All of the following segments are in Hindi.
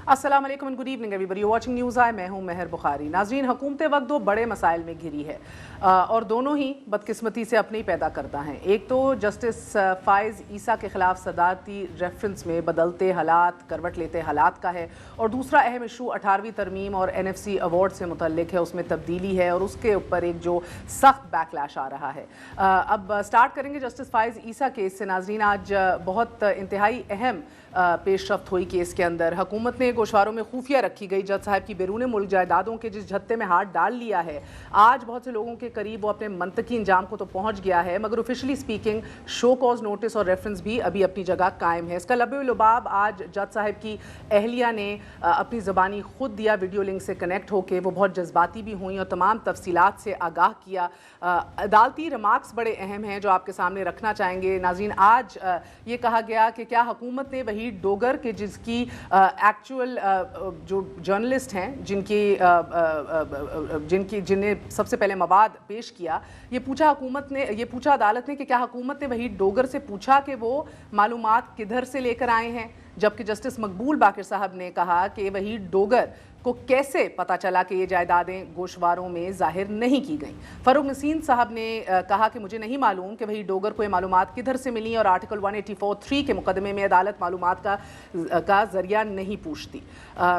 अस्सलाम वालेकुम and good evening everybody watching news I. मैं हूं महर बुखारी। नाज़रीन, हुकूमत वक्त दो बड़े मसाइल में घिरी है और दोनों ही बदकिस्मती से अपने ही पैदा करता है। एक तो जस्टिस फ़ाइज़ ईसा के ख़िलाफ़ सदारती रेफरेंस में बदलते हालात करवट लेते हालात का है, और दूसरा अहम इशू 18वीं तरमीम और NFC अवार्ड से मुतल्लिक है। उसमें तब्दीली है और उसके ऊपर एक जो सख्त बैकलैश आ रहा है। अब स्टार्ट करेंगे जस्टिस फ़ाइज़ ईसा केस से। नाज़रीन, आज बहुत इंतहाई अहम पेशरफ्त हुई केस के अंदर। हुकूमत ने गोशवारों में खुफिया रखी गई जज साहब की बैरून मुल्क जायदादों के जिस झत्ते में हाथ डाल लिया है, आज बहुत से लोगों के करीब वो अपने मंतकी इंजाम को तो पहुंच गया है, मगर officially speaking show cause notice और रेफरेंस भी अभी अपनी जगह कायम है। इसका लबे लुबाब आज जज साहब की अहलिया ने अपनी ज़बानी खुद दिया, वीडियो लिंक से कनेक्ट होकर वो बहुत जज्बाती भी हुई और तमाम तफसीलात से आगाह किया। अदालती रिमार्क्स बड़े अहम हैं जो आपके सामने रखना चाहेंगे। नाज़रीन, आज ये कहा गया कि क्या हुकूमत ने वही डोगर के जिसकी एक्चुअल जो जर्नलिस्ट हैं जिन्हें सबसे पहले मवाद पेश किया, ये पूछा अदालत ने कि क्या हुकूमत ने वही डोगर से पूछा कि वो मालूमात किधर से लेकर आए हैं, जबकि जस्टिस मकबूल बाकिर साहब ने कहा कि वही डोगर को कैसे पता चला कि ये जायदादें गोशवारों में जाहिर नहीं की गई। फ़ारूक नसीम साहब ने कहा कि मुझे नहीं मालूम कि वही डोगर को ये मालूमात किधर से मिली और आर्टिकल 184(3) के मुकदमे में अदालत मालूमात का ज़रिया नहीं पूछती।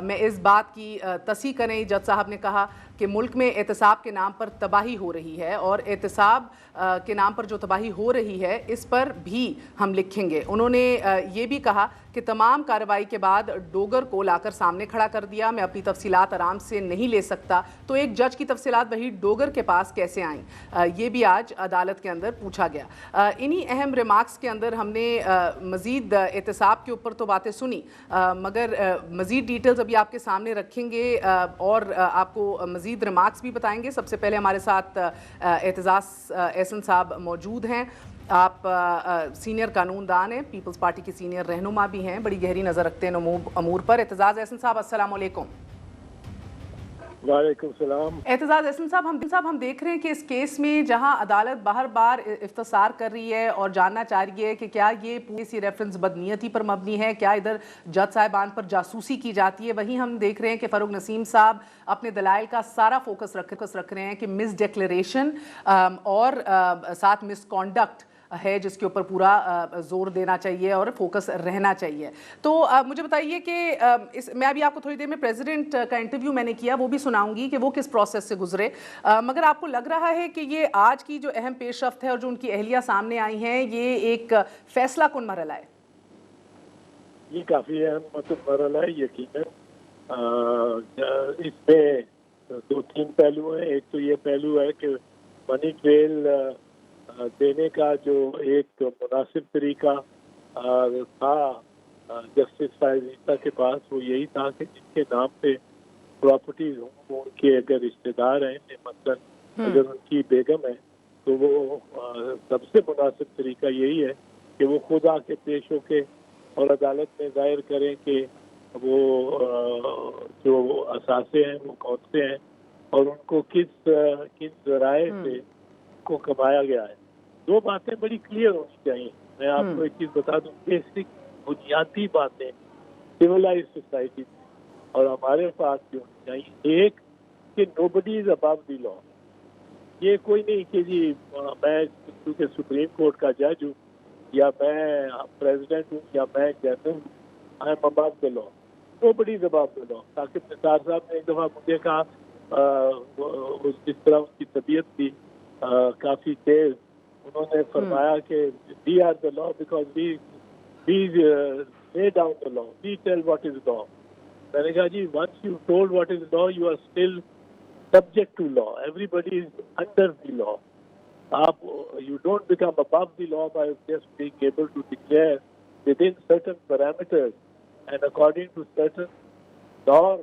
मैं इस बात की तस्हीह करें, जज साहब ने कहा कि मुल्क में एहतसाब के नाम पर तबाही हो रही है और एहतसाब के नाम पर जो तबाही हो रही है इस पर भी हम लिखेंगे। उन्होंने ये भी कहा कि तमाम कार्रवाई के बाद डोगर को लाकर सामने खड़ा कर दिया। मैं अपनी तफसीलात आराम से नहीं ले सकता, तो एक जज की तफसीलात वही डोगर के पास कैसे आईं, ये भी आज अदालत के अंदर पूछा गया। इन्हीं अहम रिमार्क्स के अंदर हमने मज़ीद एहतसाब के ऊपर तो बातें सुनी, मगर मज़ीद डिटेल्स अभी आपके सामने रखेंगे और आपको मज़ीद रिमार्क्स भी बताएंगे। सबसे पहले हमारे साथ एतजाज़ एहसन साहब मौजूद हैं। आप सीनियर कानूनदान हैं, पीपल्स पार्टी की सीनियर रहनुमा भी हैं, बड़ी गहरी नज़र रखते हैं अमूर पर। एतजाज़ एहसन साहब, अस्सलाम वालेकुम। वालेकुम सलाम। एतजाज़ एहसन साहब, हम देख रहे हैं कि इस केस में जहां अदालत बार बार इफ्तिसार कर रही है और जानना चाह रही है कि क्या ये पूरी रेफरेंस बदनीयती पर मबनी है, क्या इधर जज साहिबान पर जासूसी की जाती है, वहीं हम देख रहे हैं कि फ़ारूक नसीम साहब अपने दलाइल का सारा फोकस रख रहे हैं कि मिस डिक्लेरेशन और साथ मिसकॉन्डक्ट है जिसके ऊपर पूरा जोर देना चाहिए और फोकस रहना चाहिए। तो मुझे बताइए कि मैं अभी आपको थोड़ी देर में प्रेसिडेंट का इंटरव्यू मैंने किया, वो भी सुनाऊंगी कि वो किस प्रोसेस से गुजरे, मगर आपको लग रहा है कि ये आज की जो अहम पेशरफ्त है और जो उनकी अहलिया सामने आई हैं, ये एक फैसला कुन मरहला है? ये काफी अहम मरहला है यकीनन। इसमें दो तीन पहलू हैं। एक तो ये पहलू है कि मनी ट्रेल देने का जो एक मुनासिब तरीका था जस्टिस फ़ाइज़ ईसा के पास, वो यही था कि जिनके नाम पे प्रॉपर्टीज हों, उनके अगर रिश्तेदार हैं, मतलब अगर उनकी बेगम है, तो वो सबसे मुनासिब तरीका यही है कि वो खुद आके पेश होके और अदालत में जाहिर करें कि वो जो असासे हैं वो कौन से हैं और उनको किस ज़राए से को कमाया गया है। दो बातें बड़ी क्लियर होनी चाहिए। मैं आपको एक चीज बता दूं, बेसिक बुनियादी बातें सिविलाइज्ड सोसाइटी में और हमारे पास भी होनी चाहिए। एक कि nobody is above the law. ये कोई नहीं कि जी मैं क्योंकि सुप्रीम कोर्ट का जज हूँ या मैं प्रेसिडेंट हूँ या मैं जनरल हूँ, I am above the law. Nobody is above the law. Saqib Nisar साहब ने एक दफा मुझे कहा, जिस तरह उनकी तबीयत थी काफी तेज, उन्होंने फरमाया कि we are the law because we lay down the law, we tell what is law. मैंने कहा जी, once you told what is law, you are still subject to law, everybody is under the law. आप you don't become above the law by just being able to declare with in certain parameters and according to certain law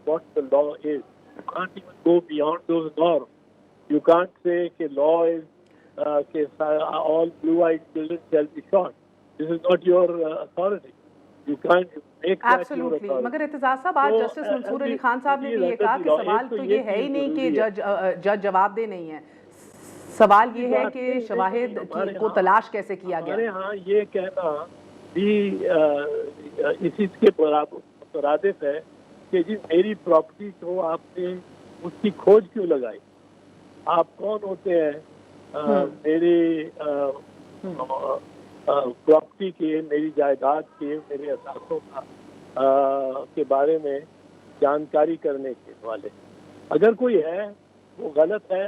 what the law is. You can't even go beyond those norms. You can't say that law is all blue-eyed children shall be shot. This is not your authority. You can't make that your authority. मगर एतजाज़ साहब, आज जस्टिस मंसूर अली खान साहब ने भी ये कहा कि सवाल तो ये है ही नहीं कि जज जवाब दे नहीं है, सवाल ये है कि शवाहिद को तलाश कैसे किया गया। हमारे यहाँ ये कहना भी इसी के बराबर मुतरादिफ है कि जी मेरी प्रॉपर्टी को आपने उसकी खोज क्यों लगाई, आप कौन होते हैं मेरी प्रॉपर्टी के, मेरी जायदाद के, मेरे असासों का के बारे में जानकारी करने के वाले। अगर कोई है वो गलत है,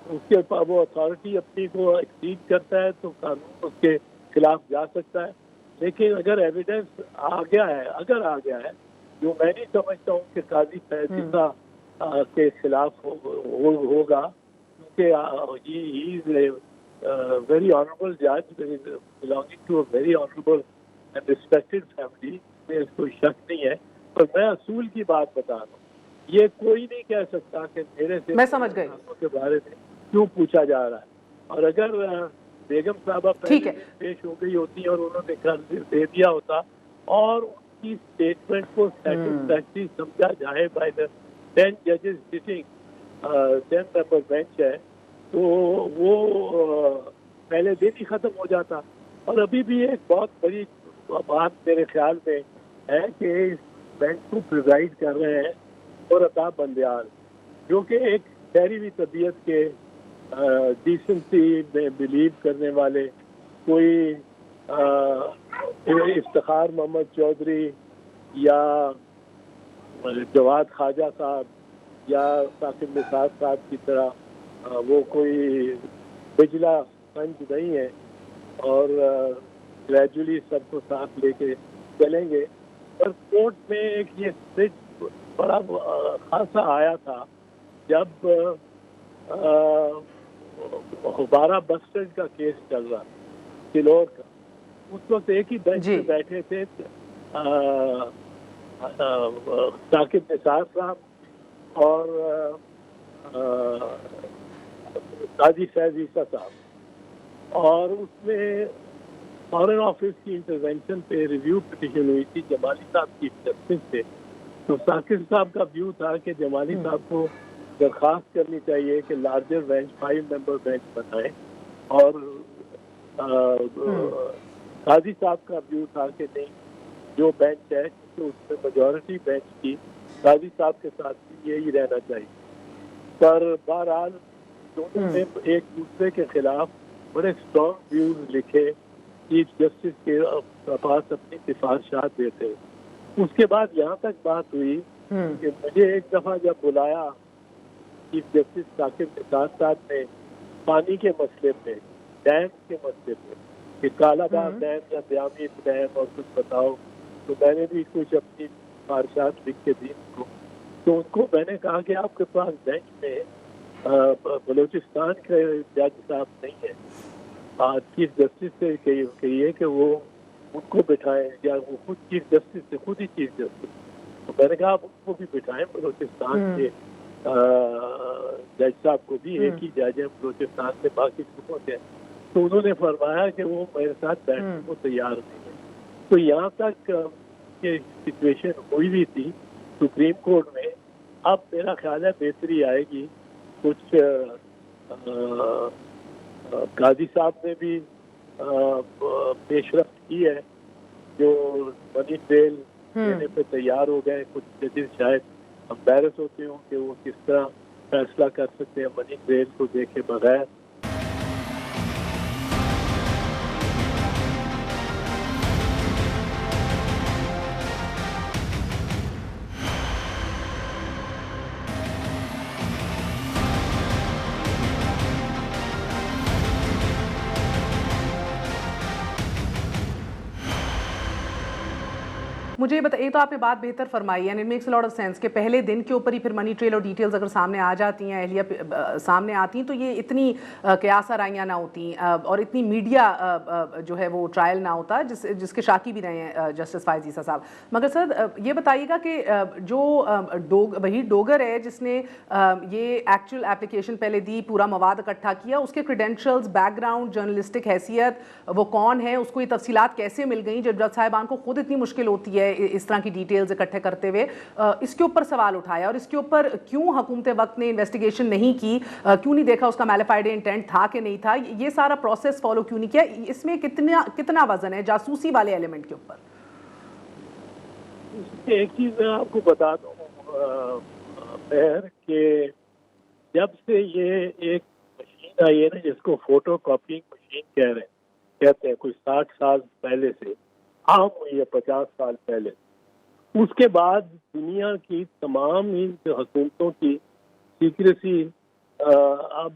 उसके ऊपर वो अथॉरिटी अपनी को एक्सीड करता है तो कानून उसके खिलाफ जा सकता है। लेकिन अगर एविडेंस आ गया है, अगर आ गया है, जो मैं नहीं समझता हूँ कि काजी फैसला के खिलाफ होगा, क्योंकि ही इज वेरी ऑनरेबल जज belonging to a very honourable and respected family, में कोई शक नहीं है। पर मैं असूल की बात बता रहा हूँ, ये कोई नहीं कह सकता कि मेरे से मैं समझ गई के बारे में क्यों पूछा जा रहा है। और अगर बेगम साहबा पहले पेश हो गई होती और उन्होंने कर दे दिया होता और उनकी स्टेटमेंट को सैटिस्फैक्टरी समझा जाए बाय द 10 जजेस सिटिंग 10 मेंबर बेंच है, तो वो पहले दिन ही खत्म हो जाता। और अभी भी एक बहुत बड़ी बात मेरे ख्याल में है कि इस बेंच को प्रिजाइड कर रहे हैं और अताब बंदियाल, जो कि एक ठहरी हुई तबीयत के डिसेंसी में बिलीव करने वाले, कोई इफ्तिखार मोहम्मद चौधरी या जवाद ख्वाजा साहब या साकिब निसार साहब की तरह वो कोई बिजला पंच नहीं है और ग्रेजुअली सबको साथ लेके चलेंगे। पर कोर्ट में एक ये स्विच बड़ा खासा आया था जब 12 बस स्टैंड का केस चल रहा किलोर का। उस वक्त एक ही बेंच पे बैठे थे साकिब निसार साहब और काजी फैज ईसा साहब, और उसमें फॉरेन ऑफिस की इंटरवेंशन पे रिव्यू पिटीशन हुई थी, जमाली साहब चीफ जस्टिस थे। तो साकिब साहब का व्यू था कि जमाली साहब को दरख्वास्त करनी चाहिए कि लार्जर बेंच 5 मेंबर बेंच बनाए, और काजी साहब का व्यू था कि नहीं, जो बेंच है तो उसमें मेजॉरिटी बेंच की काजी साहब के साथ भी यही रहना चाहिए। पर बहरहाल दोनों ने एक दूसरे के खिलाफ बड़े स्ट्रॉन्ग व्यूज लिखे, चीफ जस्टिस के पास अपनी सिफारिशात देते हैं। उसके बाद यहाँ तक बात हुई कि मुझे एक दफा जब बुलाया चीफ जस्टिस साकिब निसार साहब ने पानी के मसले पे, डैम के मसले पे, कि कालाबाग डैम या ब्यामी डैम और कुछ बताओ, तो मैंने भी कुछ अपनी सिफारिशात लिख के दी उनको। तो उनको मैंने कहा कि आपके पास बेंच में बलूचिस्तान के जज साहब नहीं है, चीफ जस्टिस से कहिए कि वो उनको बिठाएं, या वो खुद चीफ जस्टिस से खुद ही चीफ जस्टिस। तो मैंने कहा आप उनको भी बिठाएं, बलूचिस्तान के जज साहब को भी, एक ही जज है बलूचिस्तान से, बाकी सूबों के। तो उन्होंने फरमाया कि वो मेरे साथ बैठने को तैयार नहीं है। तो यहाँ तक ये सिचुएशन हुई भी थी सुप्रीम कोर्ट में। अब मेरा ख्याल है बेहतरी आएगी। कुछ काजी साहब ने भी पेशरफ्त की है, जो मनी बेल देने पे तैयार हो गए। कुछ जजेस शायद एम्बैरस होते हों कि वो किस तरह फैसला कर सकते हैं मनी बेल को देखे बगैर। मुझे ये बताइए, तो आपने बात बेहतर फरमाई है, it makes a lot of sense कि पहले दिन के ऊपर ही फिर मनी ट्रेल और डिटेल्स अगर सामने आ जाती हैं, अहलिया सामने आती हैं, तो ये इतनी कयास आराइयाँ ना होती और इतनी मीडिया जो है वो ट्रायल ना होता, जिसके शाकी भी रहे हैं जस्टिस फायज ईसा साहब। मगर सर ये बताइएगा कि जो वही डोगर है जिसने ये एक्चुअल एप्लीकेशन पहले दी, पूरा मवाद इकट्ठा किया, उसके क्रेडेंशियल्स, बैकग्राउंड, जर्नलिस्टिक हैसियत, वो कौन है, उसको ये तफसीलात कैसे मिल गई जब जज साहिबान को खुद इतनी मुश्किल होती है इस तरह की डिटेल्स इकट्ठे करते हुए। इसके ऊपर सवाल उठाया, और इसके ऊपर क्यों हुकूमत वक्त ने इन्वेस्टिगेशन नहीं की, क्यों नहीं देखा उसका मैलिफाइड इंटेंट था कि नहीं था, ये सारा प्रोसेस फॉलो क्यों नहीं किया, इसमें कितना वजन है जासूसी वाले एलिमेंट के ऊपर? इसमें एक चीज मैं आपको बता दूं मेहर, कि जब से ये एक मशीन आई है ना, जिसको फोटो कॉपिंग मशीन कहते हैं, कुछ 60 साल पहले से आम हुई है, 50 साल पहले, उसके बाद दुनिया की तमाम इन हुकूमतों की सीक्रेसी, अब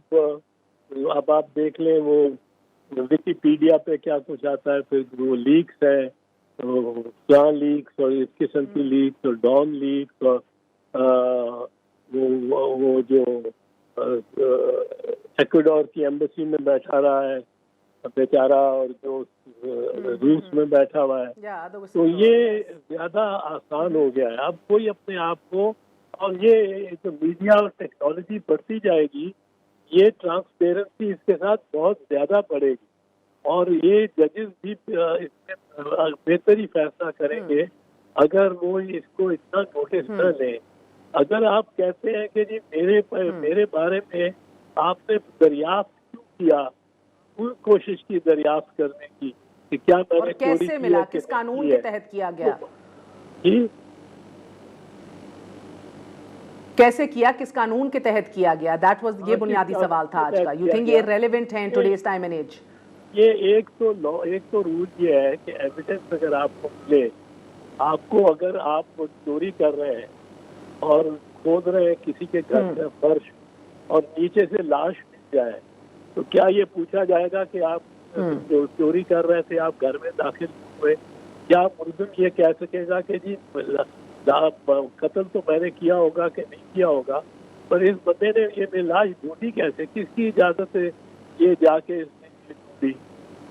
आप देख लें, वो विकिपीडिया पे क्या कुछ आता है, फिर वो लीक्स है, तो लीक्स और इस किस्म की लीक्स और डॉन लीक्स और वो जो एक्वाडोर की एम्बेसी में बैठा रहा है बेचारा, और जो रूस में बैठा हुआ है, तो ये ज्यादा आसान हो गया है। अब कोई अपने आप को, और ये जो मीडिया और टेक्नोलॉजी बढ़ती जाएगी, ये ट्रांसपेरेंसी इसके साथ बहुत ज्यादा बढ़ेगी, और ये जजेस भी इसमें बेहतर ही फैसला करेंगे अगर वो इसको इतना नोटिस न लें। अगर आप कहते हैं कि जी मेरे बारे में आपने दरियाफ्त क्यों किया, पूरी कोशिश की दरियाफ्त करने की कि क्या मैंने और कैसे मिला, किस कानून के तहत किया गया, जी कैसे किया, किस कानून के तहत किया गया, दैट वाज, ये बुनियादी सवाल था आज का। यू थिंक ये रेलेवेंट है in today's time and age? ये एक तो रूल ये है कि एविडेंस अगर आपको मिले, आपको अगर आप चोरी कर रहे हैं और खोद रहे हैं किसी के घर का फर्श और नीचे से लाश मिल जाए, तो क्या ये पूछा जाएगा कि आप जो चोरी कर रहे थे आप घर में दाखिल हुए? क्या मुलजिम ये कह सकेगा कि जी कत्ल तो मैंने किया होगा कि नहीं किया होगा, पर इस बंदे ने ये लाश ढूंढी कैसे, किसकी इजाजत से ये जाके इसने ढूंढी?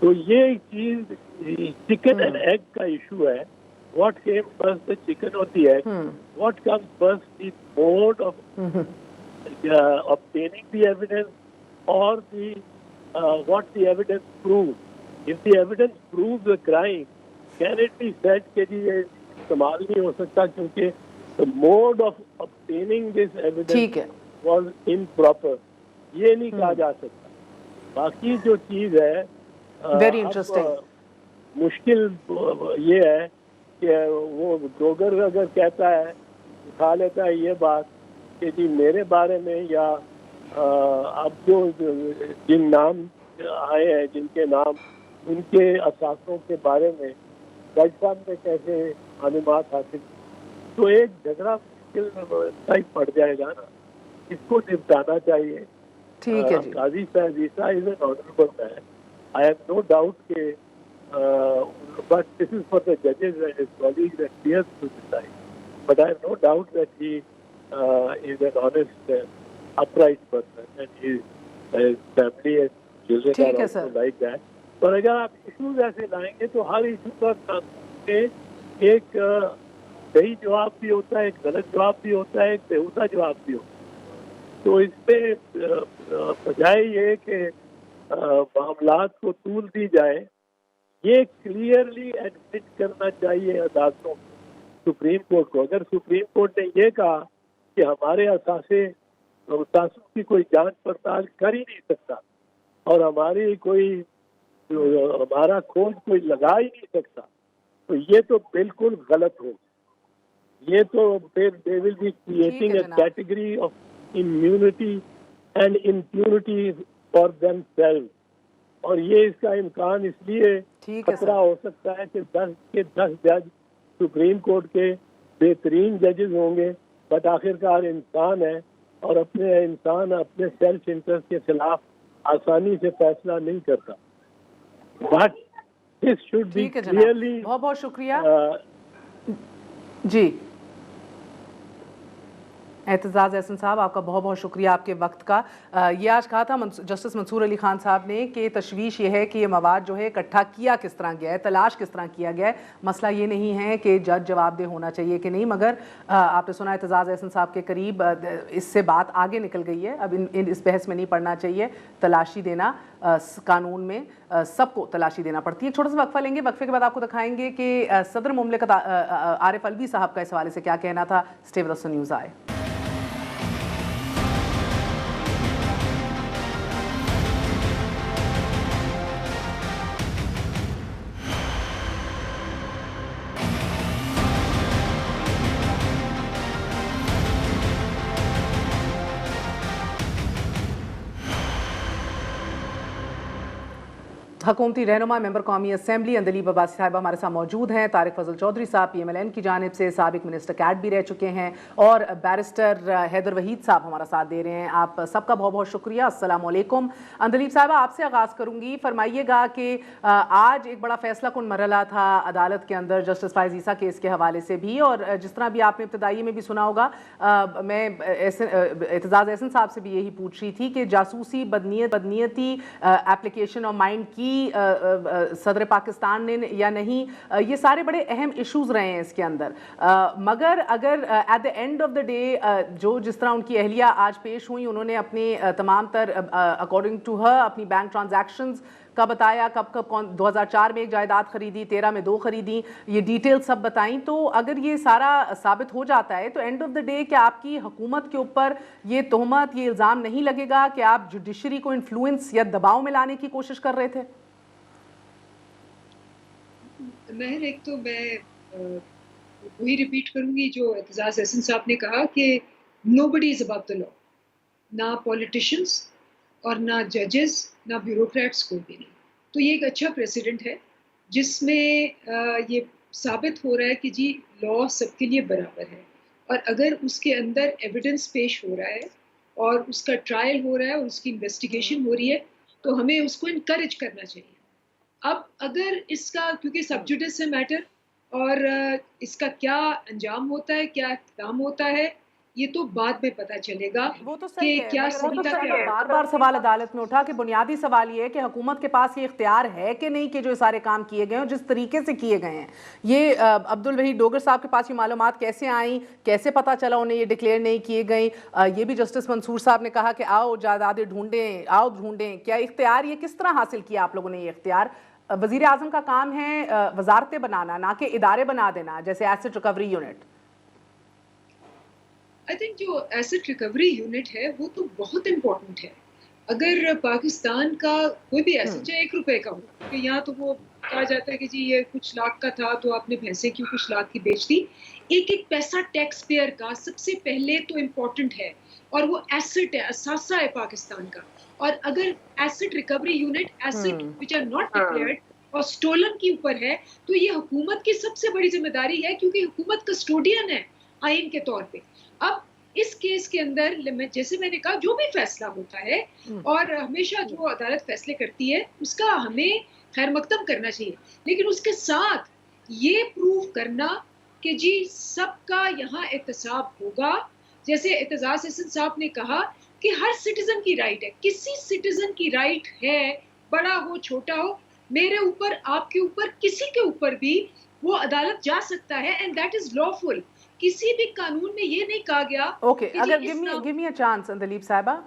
तो ये चीज चिकन एंड एग का इशू है। What came first, the chicken or the egg? What comes first, the mode of obtaining the evidence, or what the evidence proves? If the evidence proves a crime, can it be said कि जी ये इस्तेमाल नहीं हो सकता क्योंकि the mode of obtaining this evidence was improper? ये नहीं कहा जा सकता। बाकी जो चीज है, वेरी इंटरेस्टिंग, मुश्किल ये है कि वो डोगर अगर कहता है, उठा लेता है ये बात कि जी मेरे बारे में, या अब जो जिन नाम आए हैं, जिनके नाम, उनके असासों के बारे में जज साहब ने कैसे मालूमात हासिल, तो एक झगड़ा मुश्किल टाइप पड़ जाएगा ना, इसको निपटाना चाहिए। ठीक है जी। काजी साहब Isa is an honourable man, I have no doubt के but this is for the judges and his colleagues and peers to decide. But I have no doubt that he is an honest, upright person, and his family and children are also like that. पर अगर आप इश्यूज ऐसे लाएंगे तो हर इशू का एक सही जवाब भी होता है, एक गलत जवाब भी होता है, एक बेहुदा जवाब भी होता है। तो इसमें बजाय ये कि मामलात को तूल दी जाए, ये क्लियरली एडमिट करना चाहिए अदालतों, सुप्रीम कोर्ट को। अगर सुप्रीम कोर्ट ने ये कहा कि हमारे असासों की कोई जांच पड़ताल कर ही नहीं सकता और हमारा खोज कोई लगा ही नहीं सकता, तो ये तो बिल्कुल गलत हो। ये तो they will be creating a category of immunity and impunity for themselves, और ये इसका इम्कान इसलिए खतरा हो सकता है कि 10 के 10 जज सुप्रीम कोर्ट के बेहतरीन जजेस होंगे, बट आखिरकार इंसान है और इंसान अपने सेल्फ इंटरेस्ट के खिलाफ आसानी से फैसला नहीं करता। But this should be clearly. बहुत बहुत शुक्रिया जी एतजाज़ एहसन साहब, आपका बहुत बहुत शुक्रिया आपके वक्त का। ये आज कहा था जस्टिस मंसूर अली खान साहब ने कि तशवीश ये है कि ये मवाद जो है इकट्ठा किया किस तरह गया है, तलाश किस तरह किया गया है। मसला ये नहीं है कि जज जवाबदेह होना चाहिए कि नहीं, मगर आपने सुना एतजाज़ एहसन साहब के करीब इससे बात आगे निकल गई है। अब इस बहस में नहीं पड़ना चाहिए, तलाशी देना कानून में सबको तलाशी देना पड़ती है। छोटा सा वक्फा लेंगे, वक्फे के बाद आपको दिखाएंगे कि सदर मुमलिकत आरिफ अलवी साहब का इस हवाले से क्या कहना था। स्टे विद अस, न्यूज़ आए। हुकूमती रहनुमा मेंबर कौमी असम्बली अंदलीब अब्बासी साहिबा हमारे साथ मौजूद हैं। तारिक फजल चौधरी साहब PMLN की जानिब से साबिक मिनिस्टर कैट भी रह चुके हैं, और बैरिस्टर हैदर वहीद साहब हमारा साथ दे रहे हैं। आप सबका बहुत बहुत शुक्रिया। अस्सलाम वालेकुम। अंदलीब साहिबा, आपसे आगाज़ करूँगी। फरमाइएगा कि आज एक बड़ा फैसला कुन मरहला था अदालत के अंदर जस्टिस फाइज़ ईसा केस के हवाले से भी, और जिस तरह भी आपने इब्तदाई में भी सुना होगा, मैं एतजाज़ एहसन साहब से भी यही पूछ रही थी कि जासूसी बदनीयती एप्लीकेशन और माइंड की सदर पाकिस्तान ने या नहीं, ये सारे बड़े अहम इश्यूज रहे हैं इसके अंदर। मगर अगर at the end of the day जो जिस तरह उनकी अहलिया आज पेश हुई, उन्होंने अपनी तमाम तर अकॉर्डिंग टू हर अपनी बैंक ट्रांजैक्शंस का बताया, कब कब कौन 2004 में एक जायदाद खरीदी, 13 में 2 खरीदी, ये डिटेल सब बताई। तो अगर ये सारा साबित हो जाता है तो एंड ऑफ द डे क्या आपकी हुकूमत के ऊपर ये तोहमत, ये इल्ज़ाम नहीं लगेगा कि आप जुडिशरी को इन्फ्लुएंस या दबाव में लाने की कोशिश कर रहे थे? महर, एक तो मैं वही रिपीट करूंगी जो एतजाज़ एहसन साहब ने कहा कि nobody is above the law, ना पॉलिटिशियंस और ना जजेस, ना ब्यूरोक्रेट्स, कोई भी नहीं। तो ये एक अच्छा प्रेसिडेंट है जिसमें ये साबित हो रहा है कि जी लॉ सबके लिए बराबर है, और अगर उसके अंदर एविडेंस पेश हो रहा है और उसका ट्रायल हो रहा है और उसकी इन्वेस्टिगेशन हो रही है, तो हमें उसको इनकरेज करना चाहिए। अब अगर इसका, क्योंकि सब जुडिस है मैटर, और इसका क्या अंजाम होता है, क्या इक़दाम होता है, ये तो बाद में पता चलेगा। वो तो सही है, क्या बार बार सवाल अदालत में उठा कि बुनियादी सवाल ये है कि हुकूमत के पास ये इख्तियार है कि नहीं कि जो सारे काम किए गए हैं जिस तरीके से किए गए हैं। ये अब्दुल वहीद डोगर साहब के पास ये मालूमात कैसे आई, कैसे पता चला उन्हें ये डिक्लेयर नहीं किए गई? ये भी जस्टिस मंसूर साहब ने कहा कि आओ जायदादें ढूंढें, आओ ढूंढें। क्या इख्तियार, ये किस तरह हासिल किया आप लोगों ने ये इख्तियार? वज़ीर आज़म का काम है वजारतें बनाना, ना कि इदारे बना देना, जैसे asset recovery unit. I think जो एसेट रिकवरी यूनिट है वो तो बहुत इम्पोर्टेंट है। अगर पाकिस्तान का कोई भी एसेट चाहे 1 रुपए का हो, क्योंकि यहाँ तो वो कहा जाता है कि जी ये कुछ लाख का था तो आपने भैंसें क्यों कुछ लाख की बेच दी। एक एक पैसा टैक्स पेयर का सबसे पहले तो इम्पोर्टेंट है, और वो एसेट है, असासा है पाकिस्तान का। और अगर asset recovery unit asset which are not declared और स्टोलन के ऊपर है, तो ये हुकूमत की सबसे बड़ी जिम्मेदारी है, क्योंकि हुकूमत कस्टोडियन है आइन के तौर पे। अब इस केस के अंदर जैसे मैंने कहा, जो भी फैसला होता है और हमेशा जो अदालत फैसले करती है उसका हमें खैर मकदम करना चाहिए, लेकिन उसके साथ ये प्रूव करना कि जी सबका यहाँ एहतसाब होगा। जैसे एतजाज़ एहसन साहब ने कहा कि हर सिटीजन की राइट है, किसी सिटीजन की राइट है, बड़ा हो छोटा हो, मेरे ऊपर, आपके ऊपर, किसी के ऊपर भी वो अदालत जा सकता है, एंड दैट इज लॉफुल। किसी भी कानून में ये नहीं कहा गया। ओके, अगर give me a chance Andleeb साहिबा,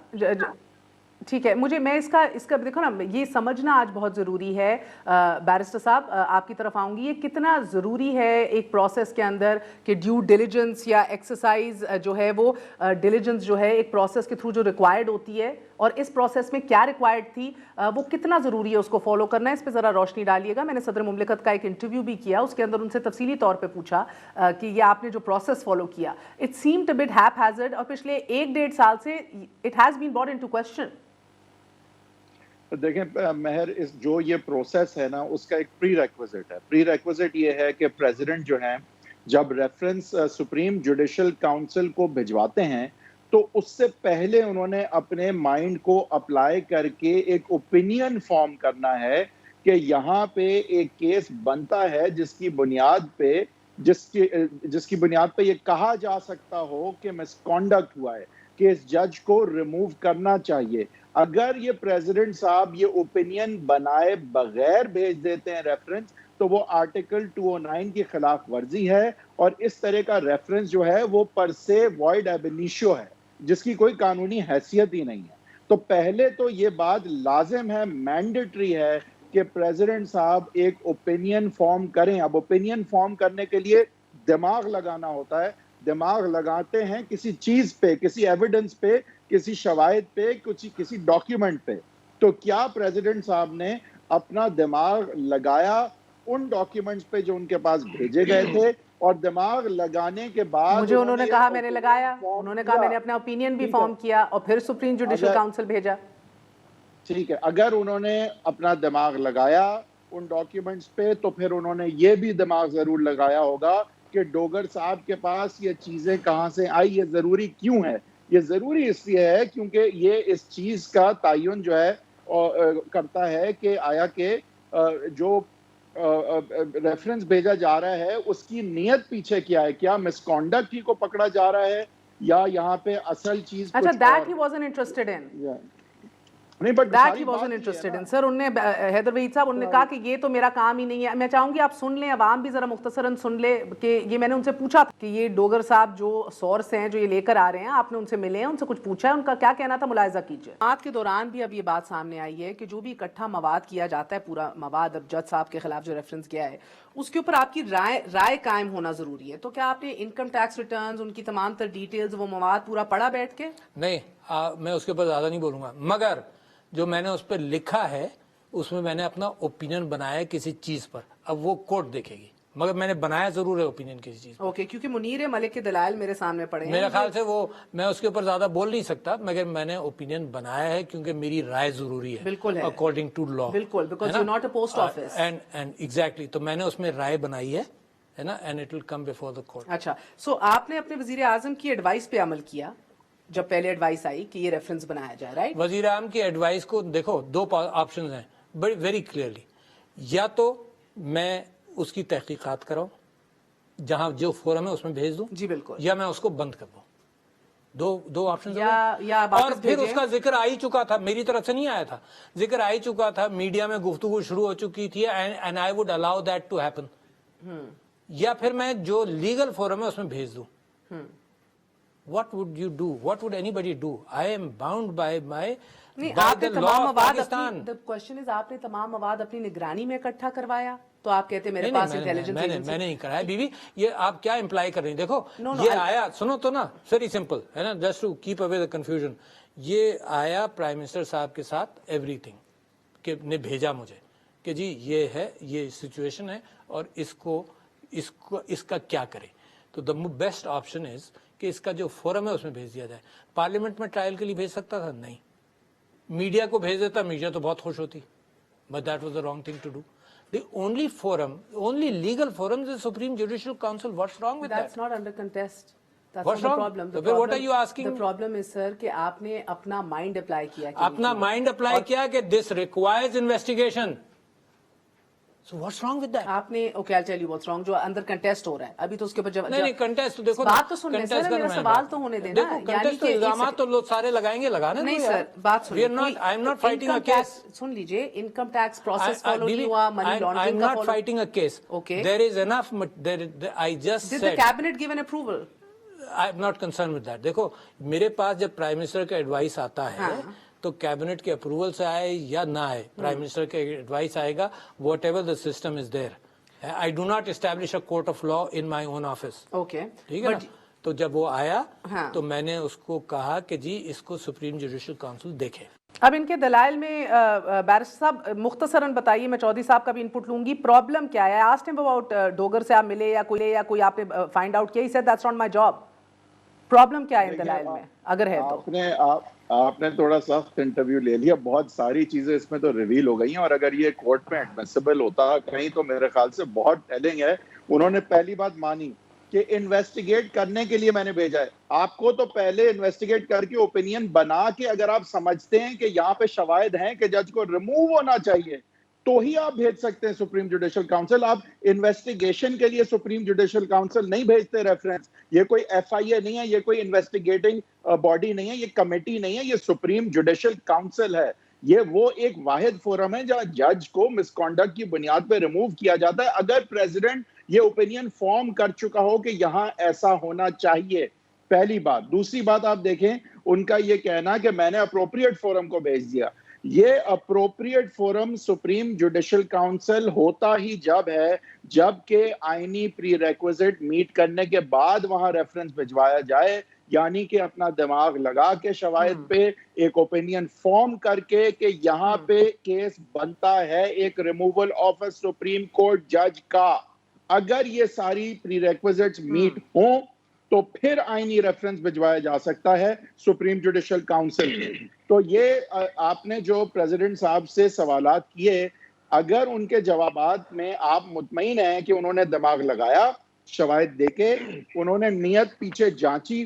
ठीक है, मैं इसका देखो ना, ये समझना आज बहुत ज़रूरी है। बैरिस्टर साहब, आपकी तरफ आऊँगी। ये कितना ज़रूरी है एक प्रोसेस के अंदर कि ड्यू डिलिजेंस या एक्सरसाइज जो है वो डिलिजेंस जो है एक प्रोसेस के थ्रू जो रिक्वायर्ड होती है, और इस प्रोसेस में क्या रिक्वायर्ड थी, वो कितना ज़रूरी है उसको फॉलो करना है, इस पर ज़रा रोशनी डालिएगा। मैंने सदर मुमलिकत का एक इंटरव्यू भी किया, उसके अंदर उनसे तफसीली तौर पर पूछा कि ये आपने जो प्रोसेस फॉलो किया, it seemed a bit haphazard, और पिछले 1-1.5 साल से it has been brought into question. देखें महर, इस जो ये प्रोसेस है ना, उसका एक प्री रेक्विजिट है। प्री रेक्विजिट ये है कि प्रेसिडेंट जो है जब रेफरेंस सुप्रीम जुडिशल काउंसिल को भिजवाते हैं, तो उससे पहले उन्होंने अपने माइंड को अप्लाई करके एक ओपिनियन फॉर्म करना है कि यहाँ पे एक केस बनता है जिसकी बुनियाद पे ये कहा जा सकता हो कि मिसकॉन्डक्ट हुआ है, कि इस जज को रिमूव करना चाहिए। अगर ये प्रेसिडेंट साहब ये ओपिनियन बनाए बगैर भेज देते हैं रेफरेंस, तो वो आर्टिकल 209 की खिलाफ वर्जी है, और इस तरह का रेफरेंस जो है वो पर से वॉइड एब इनिशियो है, जिसकी कोई कानूनी हैसियत ही नहीं है। तो पहले तो ये बात लाजिम है, मैंडेटरी है कि प्रेसिडेंट साहब एक ओपिनियन फॉर्म करें। अब ओपिनियन फॉर्म करने के लिए दिमाग लगाना होता है, दिमाग लगाते हैं किसी चीज पे, किसी एविडेंस पे, किसी शवाहिद पे, किसी डॉक्यूमेंट पे। तो क्या प्रेसिडेंट साहब ने अपना दिमाग लगाया उन डॉक्यूमेंट्स पे जो उनके पास भेजे गए थे, और दिमाग लगाने के बाद मुझे उन्होंने कहा मैंने लगाया, उन्होंने कहा मैंने अपना ओपिनियन भी फॉर्म किया और फिर सुप्रीम जुडिशल काउंसिल भेजा। ठीक है, अगर उन्होंने अपना दिमाग लगाया उन डॉक्यूमेंट्स पे तो फिर उन्होंने ये भी दिमाग जरूर लगाया होगा कि डोगर साहब के पास ये चीजें कहां से आई, ये जरूरी क्यों है। ये जरूरी इसलिए है क्योंकि ये इस चीज का तयन जो है करता है कि आया के जो रेफरेंस भेजा जा रहा है उसकी नीयत पीछे क्या है, क्या मिसकॉन्डक्ट ही को पकड़ा जा रहा है या यहाँ पे असल चीज अच्छा, कुछ दैट और। ही वाजंट इंटरेस्टेड इन, नहीं, but that he wasn't interested in sir. उनने हैदर वहीद साहब उन्होंने कहा कि ये तो मेरा काम ही नहीं है। मैं चाहूंगी आप सुन लें, अवाम भी जरा मुख्तसरन सुन ले कि ये मैंने उनसे पूछा था कि ये डोगर साहब जो सोर्स हैं जो ये लेकर आ रहे हैं, आपने उनसे मिले हैं, उनसे कुछ पूछा है, उनका क्या कहना था, मुलाहिजा कीजिए। बात के दौरान भी अब ये बात सामने आई है कि जो भी इकट्ठा मवाद किया जाता है, पूरा मवाद अब जज साहब के खिलाफ जो रेफरेंस किया है उसके ऊपर आपकी राय कायम होना जरूरी है। तो क्या आपने इनकम टैक्स रिटर्न्स, उनकी तमाम तर डिटेल्स, वो मवाद पूरा पढ़ा बैठ के? नहीं, मैं उसके ऊपर ज्यादा नहीं बोलूंगा, मगर जो मैंने उस पर लिखा है उसमें मैंने अपना ओपिनियन बनाया किसी चीज पर। अब वो कोर्ट देखेगी, मगर मैंने बनाया जरूर है ओपिनियन किसी चीज पर। ओके, क्योंकि मुनीर मलिक के दलाइल मेरे सामने पड़े हैं। मेरे ख्याल से वो मैं उसके ऊपर ज्यादा बोल नहीं सकता, मगर मैंने ओपिनियन बनाया है क्योंकि मेरी राय जरूरी है। बिल्कुल है, अकॉर्डिंग टू लॉ। बिल्कुल, because you not a post office. And exactly, तो मैंने उसमें राय बनाई है ना, and it will come before the court. अच्छा, सो आपने अपने वजीर आजम की एडवाइस पे अमल किया जब पहले एडवाइस आई कि ये रेफरेंस बनाया जाए, राइट? वजीर आजम की एडवाइस को देखो, दो ऑप्शंस हैं बड़ी वेरी क्लियरली। या तो मैं उसकी तहकीकात कराऊं, जहां जो फोरम है उसमें भेज दूं, जी बिल्कुल, या मैं उसको बंद कर दूं। दो ऑप्शन या और फिर उसका जिक्र आ ही चुका था, मेरी तरफ से नहीं आया था, जिक्र आ ही चुका था, मीडिया में गुफ्तगू शुरू हो चुकी थी, and I would allow that to happen. या फिर मैं जो लीगल फोरम है उसमें भेज दूं। What would you do? What would anybody do? I am bound by नहीं, by आपने the law तमाम of मवाद Pakistan. द क्वेश्चन इज, आपने तमाम मवाद अपनी निगरानी में इकट्ठा करवाया, तो आप कहते मेरे नहीं, पास नहीं, इंटेलिजेंस एजेंसी। मैंने नहीं कराया बीवी, ये आप क्या इम्प्लाई कर रही हैं? देखो No, no, ये आया, सुनो तो ना, वेरी सिंपल है ना, just to keep away the confusion. ये आया प्राइम मिनिस्टर साहब के साथ एवरीथिंग के ने भेजा मुझे कि जी ये है, ये सिचुएशन है और इसका क्या करें। तो द बेस्ट ऑप्शन इज कि इसका जो फोरम है उसमें भेज दिया जाए। पार्लियामेंट में ट्रायल के लिए भेज सकता था, नहीं। मीडिया को भेज देता, मीडिया तो बहुत खुश होती, but that was the wrong thing to do. The only forum, only legal forum is the Supreme Judicial Council. What's wrong with That's that? not under contest. That's What's not the wrong? problem. So what are you asking? The problem is, sir, कि आपने अपना माइंड अप्लाई किया। अपना माइंड अप्लाई किया कि this requires investigation. So what's wrong with that? आपने okay, I tell you what's wrong, जो अंदर कंटेस्ट हो रहा है अभी, तो उसके ऊपर जवाब नहीं, कंटेस्ट तो देखो, बात तो सुनने सर, मेरा सवाल तो होने देना। देखो, कंटेस्ट तो इल्जामात तो लोग सारे लगाएंगे, लगाने नहीं सर, बात सुनिए। I am not fighting a case. सुन लीजिए, इनकम टैक्स प्रोसेस फॉलो नहीं हुआ, मनी लॉन्ड्रिंग का I am not fighting a case. Okay. There is enough, I just Did said, the cabinet give an approval? I am not concern with that. देखो, मेरे पास जब प्राइम मिनिस्टर का एडवाइस आता है तो कैबिनेट के अप्रूवल से आए या ना आए, प्राइम मिनिस्टर का एडवाइस आएगा, what ever the system is there. I do not establish a court of law in my own office. Okay, ठीक है ना? तो जब वो आया तो मैंने उसको कहा कि जी इसको सुप्रीम जुडिशियल काउंसिल देखे। अब इनके दलाइल में बैरिस्टर साहब मुख्तसरन बताइए, मैं चौधरी साहब का भी इनपुट लूंगी, प्रॉब्लम क्या है? आस्क्ड हिम अबाउट डोगर से आप मिले या कोई आपने फाइंड आउट किया? He said that's not my job. Problem क्या है इन दलाइल में, अगर है तो? आपने थोड़ा सख्त इंटरव्यू ले लिया, बहुत सारी चीजें इसमें तो रिवील हो गई हैं, और अगर ये कोर्ट में एडमिसिबल होता कहीं तो मेरे ख्याल से बहुत टेलिंग है। उन्होंने पहली बात मानी कि इन्वेस्टिगेट करने के लिए मैंने भेजा है आपको, तो पहले इन्वेस्टिगेट करके ओपिनियन बना के अगर आप समझते हैं कि यहाँ पे शवाहिद हैं कि जज को रिमूव होना चाहिए, तो ही आप भेज सकते हैं सुप्रीम जुडिशियल काउंसिल। आप इन्वेस्टिगेशन के लिए सुप्रीम जुडिशियल काउंसिल नहीं भेजते रेफरेंस। ये कोई एफआईए नहीं है, ये कोई इन्वेस्टिगेटिंग बॉडी नहीं है, ये कमेटी नहीं है, ये सुप्रीम जुडिशियल काउंसिल है। ये वो एक वाहिद फोरम है जहां जज को मिसकॉन्डक्ट की बुनियाद पर रिमूव किया जाता है अगर प्रेसिडेंट ये ओपिनियन फॉर्म कर चुका हो कि यहां ऐसा होना चाहिए। पहली बात। दूसरी बात, आप देखें उनका ये कहना कि मैंने अप्रोप्रिएट फोरम को भेज दिया। ये appropriate forum supreme judicial council होता ही जब है जबकि आईनी प्री रिक्विजिट मीट करने के बाद वहां रेफरेंस भिजवाया जाए, यानी कि अपना दिमाग लगा के शवाहिद पे एक ओपिनियन फॉर्म करके कि यहाँ पे केस बनता है एक removal of a supreme court जज का। अगर ये सारी प्री रिक्विजिट्स मीट हों तो फिर आईनी रेफरेंस भिजवाया जा सकता है सुप्रीम जुडिशल काउंसिल में। तो ये आपने जो प्रेसिडेंट साहब से सवालात किए, अगर उनके जवाबात में आप मुतमईन हैं कि उन्होंने दिमाग लगाया, शवाहिद देके, उन्होंने नियत पीछे जांची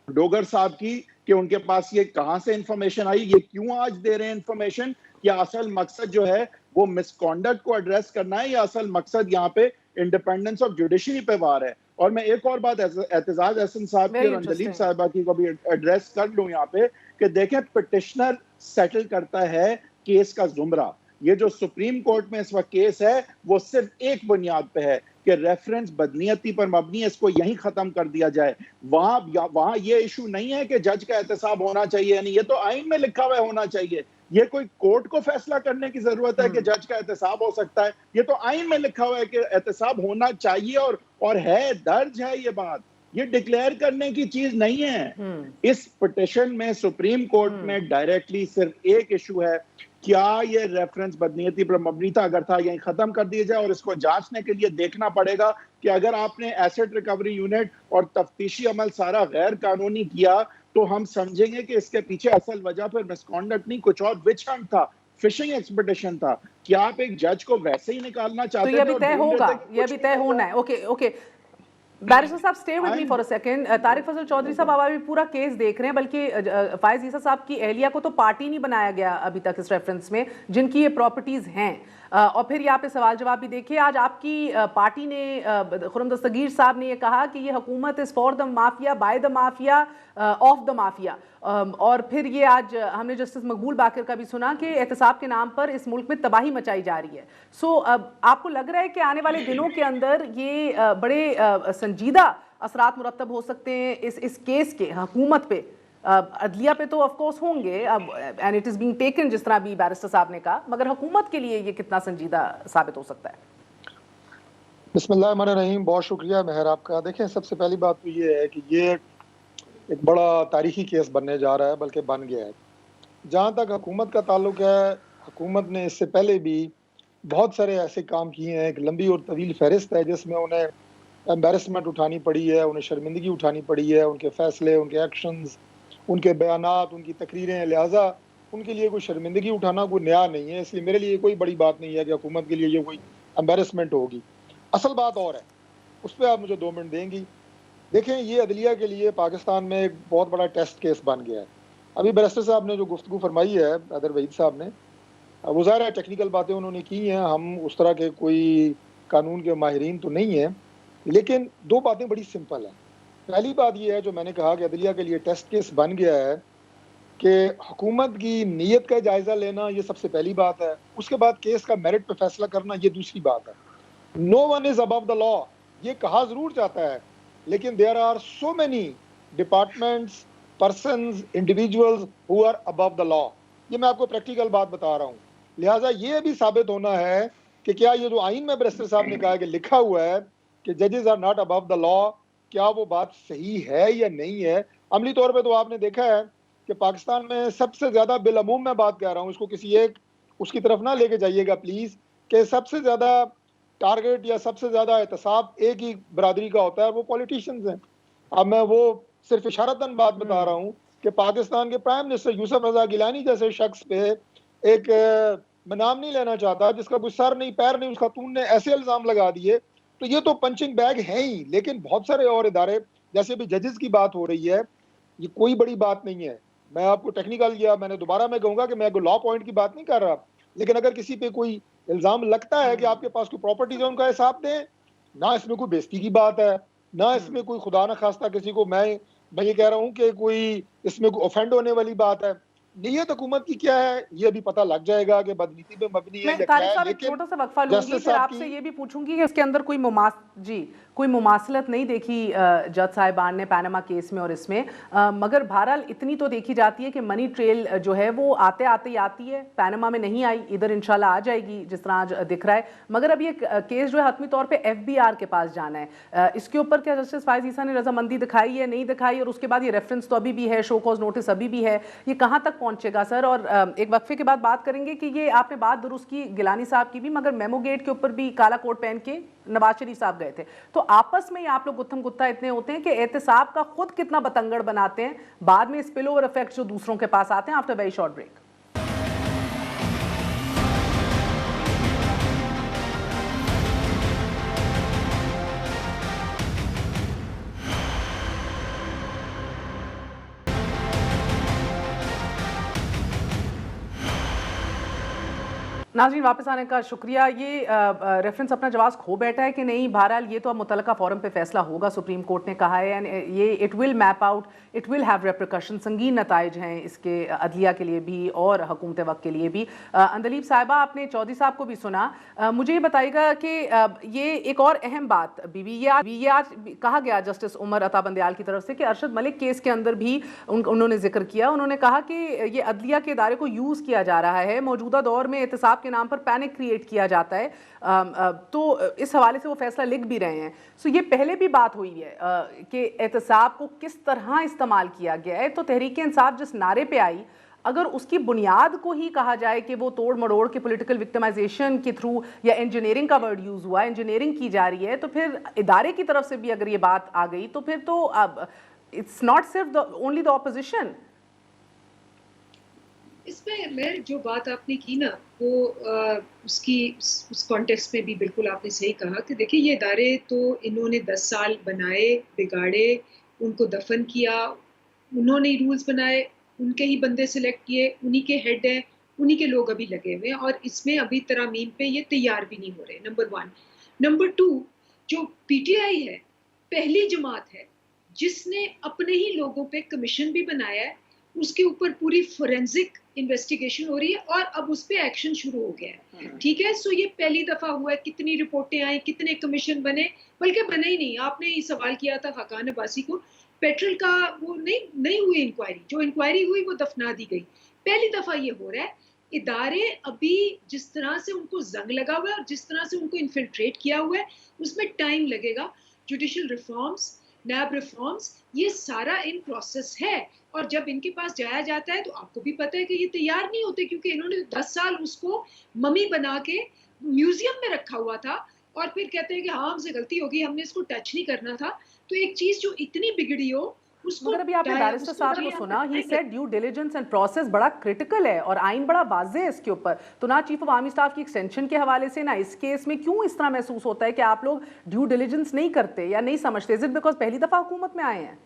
डोगर साहब की कि उनके पास ये कहां से इंफॉर्मेशन आई, ये क्यों आज दे रहे हैं इंफॉर्मेशन, या असल मकसद जो है वो मिसकॉन्डक्ट को एड्रेस करना है, या असल मकसद यहाँ पे इंडिपेंडेंस ऑफ जुडिशरी पे वार है। और मैं एक और बात एतजाज हसन साहब की और अंदलीब साहिबा की को भी एड्रेस कर लूं यहाँ पे कि देखें, पिटिशनर सेटल करता है केस का जुमरा। ये जो सुप्रीम कोर्ट में इस वक्त केस है वो सिर्फ एक बुनियाद पे है कि रेफरेंस बदनीयती पर मबनी है, इसको यहीं खत्म कर दिया जाए। वहां ये इशू नहीं है कि जज का एहतसाब होना चाहिए, यानी ये तो आइन में लिखा हुआ होना चाहिए। ये कोई कोर्ट को फैसला करने की जरूरत है कि जज का एहतसाब हो सकता है, ये तो आइन में लिखा हुआ है कि एहतसाब होना चाहिए और है, दर्ज है ये बात। ये डिक्लेयर करने की चीज नहीं है। इस पिटिशन में सुप्रीम कोर्ट में डायरेक्टली सिर्फ एक इशू है, क्या ये रेफरेंस बदनीयती पर मबनी था, अगर था यही खत्म कर दिया जाए। और इसको जांचने के लिए देखना पड़ेगा कि अगर आपने एसेट रिकवरी यूनिट और तफ्तीशी अमल सारा गैर कानूनी किया तो हम समझेंगे कि इसके पीछे असल वजह पर मिसकॉन्डक्ट नहीं, कुछ और विच हंट था, फिशिंग एक्सपेडिशन था। क्या आप एक जज को वैसे ही निकालना चाहते तो ये भी तय होगा, ये भी तय होना है। ओके ओके, बैरिस्टर साहब stay with me for a second. Tariq Fazal Chaudhry साहब अब अभी पूरा केस देख रहे हैं, बल्कि फायज ईसा साहब की एहलिया को तो पार्टी नहीं बनाया गया अभी तक इस रेफरेंस में, जिनकी ये प्रॉपर्टीज हैं। और फिर यहाँ पे सवाल जवाब भी देखिए, आज आपकी पार्टी ने, खुर्रम दस्तगीर साहब ने ये कहा कि ये हुकूमत is for the mafia, by the mafia, of the mafia. और फिर ये आज हमने जस्टिस मकबूल बाकर का भी सुना कि एहतसाब के नाम पर इस मुल्क में तबाही मचाई जा रही है। सो आपको लग रहा है कि आने वाले दिनों के अंदर ये बड़े संजीदा असरात मुरतब हो सकते हैं इस केस के हुकूमत पे? अदलिया पे तो ऑफ कोर्स होंगे अब, and it is being taken जिस तरह भी बैरिस्टर साहब ने कहा, मगर हुकूमत के लिए ये कितना संजीदा साबित हो सकता है? बिस्मिल्लाहिर्रहमानिर्रहीम, बहुत शुक्रिया मेहर आपका। देखें, सबसे पहली बात तो ये है कि ये एक बड़ा तारीखी केस बनने जा रहा है, बल्कि बन गया है। जहाँ तक हुकूमत का ताल्लुक है, हुकूमत ने इससे पहले भी बहुत सारे ऐसे काम किए हैं, एक लंबी और तवील फहरिस्त है जिसमें उन्हें एम्बेरसमेंट उठानी पड़ी है, उन्हें शर्मिंदगी उठानी पड़ी है, उनके फैसले, उनके एक्शंस, उनके बयानात, उनकी तकरीरें, लिहाजा उनके लिए कोई शर्मिंदगी उठाना कोई नया नहीं है। इसलिए मेरे लिए कोई बड़ी बात नहीं है कि हुकूमत के लिए ये कोई एम्बेरसमेंट होगी। असल बात और है, उस पर आप मुझे 2 मिनट देंगी। देखें, ये अदलिया के लिए पाकिस्तान में एक बहुत बड़ा टेस्ट केस बन गया है। अभी बैरिस्टर साहब ने जो गुफ्तगू फरमाई है, अदर वहीद साहब ने, वो ज़ाहिर है टेक्निकल बातें उन्होंने की हैं, हम उस तरह के कोई कानून के माहिरीन तो नहीं हैं, लेकिन 2 बातें बड़ी सिंपल हैं। पहली बात ये है, जो मैंने कहा कि अदलिया के लिए टेस्ट केस बन गया है, कि हुकूमत की नीयत का जायज़ा लेना, ये सबसे पहली बात है। उसके बाद केस का मेरिट पर फैसला करना, ये दूसरी बात है। No one is above the law, ये कहा जरूर जाता है, लेकिन there are so many departments, persons, individuals who are above the law. ये मैं आपको प्रैक्टिकल बात बता रहा हूँ। लिहाजा ये भी साबित होना है कि क्या ये जो आइन में बैरिस्टर साहब ने कहा कि लिखा हुआ है कि जजेस are not above the law, क्या वो बात सही है या नहीं है। अमली तौर पे तो आपने देखा है कि पाकिस्तान में सबसे ज्यादा, बिलअमूम मैं बात कर रहा हूँ, इसको किसी एक उसकी तरफ ना लेके जाइएगा प्लीज, कि सबसे ज्यादा टारगेट या सबसे ज्यादा एहतसाब एक ही बरादरी का होता है, वो पॉलिटिशियंस हैं। अब मैं वो सिर्फ इशारतन बात बता रहा हूँ कि पाकिस्तान के प्राइम मिनिस्टर यूसुफ रजा गिलानी जैसे शख्स पे एक, मैं नाम नहीं लेना चाहता, जिसका कोई सर नहीं पैर नहीं, उसका तून ने ऐसे इल्जाम लगा दिए, तो ये तो पंचिंग बैग है ही। लेकिन बहुत सारे और इदारे, जैसे भी जजेस की बात हो रही है, ये कोई बड़ी बात नहीं है। मैं आपको टेक्निकल, या मैंने दोबारा मैं कहूँगा कि मैं लॉ पॉइंट की बात नहीं कर रहा, लेकिन अगर किसी पे कोई इल्जाम लगता है कि आपके पास कोई प्रॉपर्टीज है, उनका हिसाब दें। ना इसमें कोई बेइज्जती की बात है, ना इसमें कोई खुदा न खास्ता किसी को, मैं ये कह रहा हूँ कि कोई इसमें कोई ऑफेंड होने वाली बात है। नीयत हुकूमत की क्या है, ये अभी पता लग जाएगा कि बदनीति पे मबनी है या क्या है। लेकिन छोटा सा वक्फा लूंगी, फिर आपसे ये भी पूछूंगी कि इसके अंदर कोई मुमासलत नहीं देखी जज साहिबान ने पैनामा केस में और इसमें, मगर बहरहाल इतनी तो देखी जाती है कि मनी ट्रेल जो है वो आते आते ही आती है, पैनामा में नहीं आई, इधर इंशाल्लाह आ जाएगी जिस तरह आज दिख रहा है। मगर अब ये केस जो है हतमी तौर पे FBI के पास जाना है, इसके ऊपर क्या जस्टिस फायज ईसा ने रजामंदी दिखाई है, नहीं दिखाई? और उसके बाद ये रेफरेंस तो अभी भी है, शो कॉज नोटिस अभी भी है, ये कहाँ तक पहुंचेगा सर? और एक वक्फे के बाद बात करेंगे कि ये आपने बात दुरुस्त की गिलानी साहब की भी, मगर मेमो गेट के ऊपर भी काला कोट पहन के नवाज शरीफ साहब गए थे। तो आपस में ही आप लोग गुत्थम गुत्था इतने होते हैं कि एहतसाब का खुद कितना बतंगड़ बनाते हैं, बाद में स्पिल ओवर इफेक्ट जो दूसरों के पास आते हैं। After very short break. नाज़रीन, वापस आने का शुक्रिया। ये रेफरेंस अपना जवाब खो बैठा है कि नहीं, बहरहाल ये तो अब मुतलका फोरम पे फैसला होगा, सुप्रीम कोर्ट ने कहा है। एंड ये it will map out, it will have repercussion, संगीन नताइज हैं इसके अदलिया के लिए भी और हुकूमत वक्त के लिए भी। अंदलीब साहिबा, आपने चौधरी साहब को भी सुना, मुझे ये बताइएगा कि ये एक और अहम बात बीबी, ये आज कहा गया जस्टिस उमर अता बंदयाल की तरफ से कि अरशद मलिक केस के अंदर भी उन्होंने जिक्र किया। उन्होंने कहा कि ये अदलिया के इदारे को यूज़ किया जा रहा है, मौजूदा दौर में एहतसाब के नाम पर पैनिक क्रिएट किया जाता है। तो इस हवाले से वो फैसला लिख भी रहे हैं। सो ये पहले भी बात हुई है कि एहतसाब को किस तरह इस्तेमाल किया गया है। तो तहरीक इंसाफ जिस नारे पे आई, अगर उसकी बुनियाद को ही कहा जाए कि वो तोड़ मड़ोड़ के पॉलिटिकल विक्टिमाइजेशन के थ्रू या इंजीनियरिंग का वर्ड यूज़ हुआ, इंजीनियरिंग की जा रही है, तो फिर इदारे की तरफ से भी अगर ये बात आ गई तो फिर तो अब इट्स नॉट सिर्फ ओनली द ऑपोजिशन। इसमें मैं जो बात आपने की ना, वो उसकी उस कॉन्टेक्स्ट में भी बिल्कुल आपने सही कहा कि देखिए ये इदारे तो इन्होंने 10 साल बनाए, बिगाड़े, उनको दफन किया, उन्होंने ही रूल्स बनाए, उनके ही बंदे सिलेक्ट किए, उन्हीं के हेड हैं, उन्हीं के लोग अभी लगे हुए हैं और इसमें अभी तरामीम पे ये तैयार भी नहीं हो रहे। नंबर 1। नंबर 2, जो पीटीआई है, पहली जमात है जिसने अपने ही लोगों पे कमीशन भी बनाया है, उसके ऊपर पूरी फोरेंसिक इन्वेस्टिगेशन हो रही है और अब उस पे एक्शन शुरू हो गया है। ठीक है, सो ये पहली दफा हुआ है, कितनी रिपोर्टें आई, कितने कमीशन बने, बल्कि बने ही नहीं। आपने ही सवाल किया था खाकान अब्बासी को, पेट्रोल का वो नहीं हुई इंक्वायरी, जो इंक्वायरी हुई वो दफना दी गई। पहली दफा ये हो रहा है। इदारे अभी जिस तरह से उनको जंग लगा हुआ है और जिस तरह से उनको इन्फिल्ट्रेट किया हुआ है, उसमें टाइम लगेगा। जुडिशल रिफॉर्म्स, नैब रिफॉर्म्स, ये सारा इन प्रोसेस है और जब इनके पास जाया जाता है तो आपको भी पता है कि ये तैयार नहीं होते, क्योंकि इन्होंने 10 साल उसको ममी बना के म्यूजियम में रखा हुआ था और फिर कहते हैं कि हाँ हमसे गलती होगी, हमने इसको टच नहीं करना था। तो एक चीज जो इतनी बिगड़ी हो उसको, मगर अभी आपने बैरिस्टर साहब को सुना, he said due diligence and process बड़ा क्रिटिकल है और आइन बड़ा वाज़ेह है इसके ऊपर। तो ना चीफ ऑफ आर्मी स्टाफ की एक्सटेंशन के हवाले से ना इस केस में क्यों इस तरह महसूस होता है कि आप लोग ड्यू डिलिजेंस नहीं करते या नहीं समझते? इज इट बिकॉज पहली दफा हुकूमत में आए हैं?